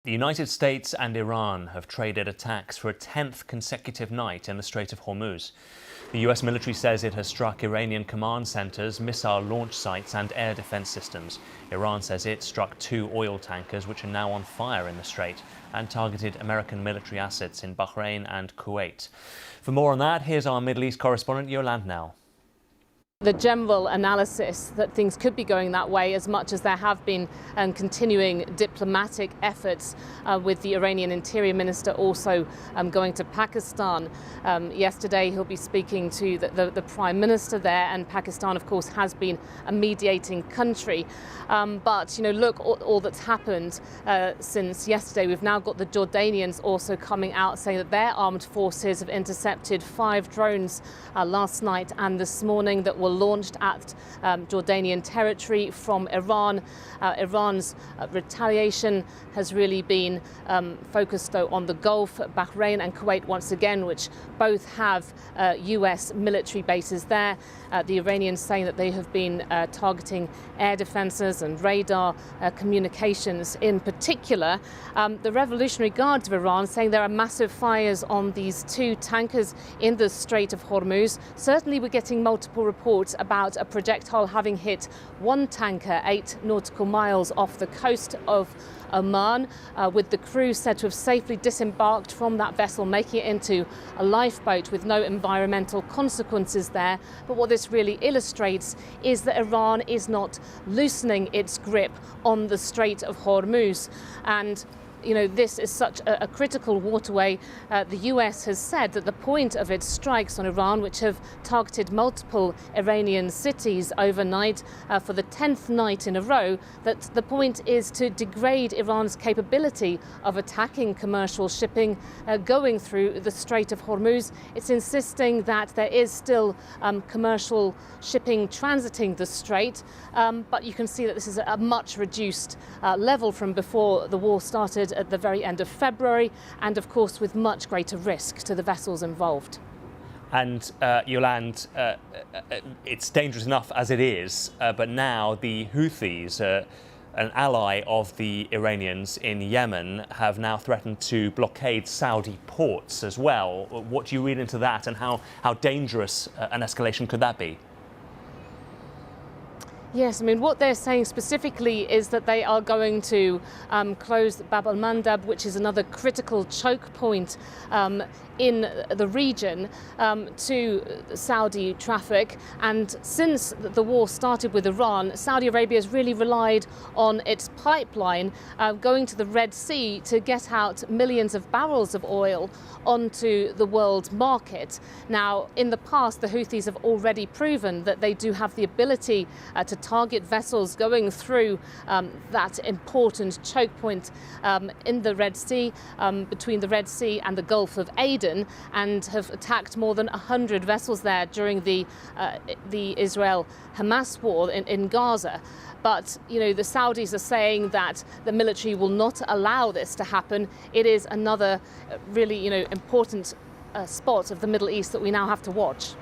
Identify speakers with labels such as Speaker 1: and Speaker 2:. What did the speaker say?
Speaker 1: The United States and Iran have traded attacks for a 10th consecutive night in the Strait of Hormuz. The US military says it has struck Iranian command centers, missile launch sites and air defense systems. Iran says it struck 2 oil tankers which are now on fire in the strait and targeted American military assets in Bahrain and Kuwait. For more on that, here's our Middle East correspondent Yolande now.
Speaker 2: The general analysis that things could be going that way, as much as there have been continuing diplomatic efforts with the Iranian Interior Minister also going to Pakistan. Yesterday he'll be speaking to the Prime Minister there, and Pakistan of course has been a mediating country. But look, all that's happened since yesterday. We've now got the Jordanians also coming out saying that their armed forces have intercepted 5 drones last night and this morning that were launched at Jordanian territory from Iran. Iran's retaliation has really been focused though on the Gulf, Bahrain and Kuwait once again, which both have US military bases there. The Iranians saying that they have been targeting air defences and radar communications in particular. The Revolutionary Guards of Iran saying there are massive fires on these 2 tankers in the Strait of Hormuz. Certainly we're getting multiple reports about a projectile having hit 1 tanker 8 nautical miles off the coast of Oman, with the crew said to have safely disembarked from that vessel, making it into a lifeboat with no environmental consequences there. But what this really illustrates is that Iran is not loosening its grip on the Strait of Hormuz. And this is such a critical waterway. The US has said that the point of its strikes on Iran, which have targeted multiple Iranian cities overnight for the 10th night in a row, that the point is to degrade Iran's capability of attacking commercial shipping going through the Strait of Hormuz. It's insisting that there is still commercial shipping transiting the strait, but you can see that this is a much reduced level from before the war started at the very end of February, and of course with much greater risk to the vessels involved.
Speaker 1: And Yolande, it's dangerous enough as it is, but now the Houthis, an ally of the Iranians in Yemen, have now threatened to blockade Saudi ports as well. What do you read into that, and how dangerous an escalation could that be?
Speaker 2: Yes, what they're saying specifically is that they are going to close Bab al-Mandab, which is another critical choke point in the region to Saudi traffic. And since the war started with Iran, Saudi Arabia has really relied on its pipeline going to the Red Sea to get out millions of barrels of oil onto the world market. Now, in the past, the Houthis have already proven that they do have the ability to target vessels going through that important choke point in the Red Sea, between the Red Sea and the Gulf of Aden, and have attacked more than 100 vessels there during the Israel-Hamas war in Gaza. But the Saudis are saying that the military will not allow this to happen. It is another really important spot of the Middle East that we now have to watch.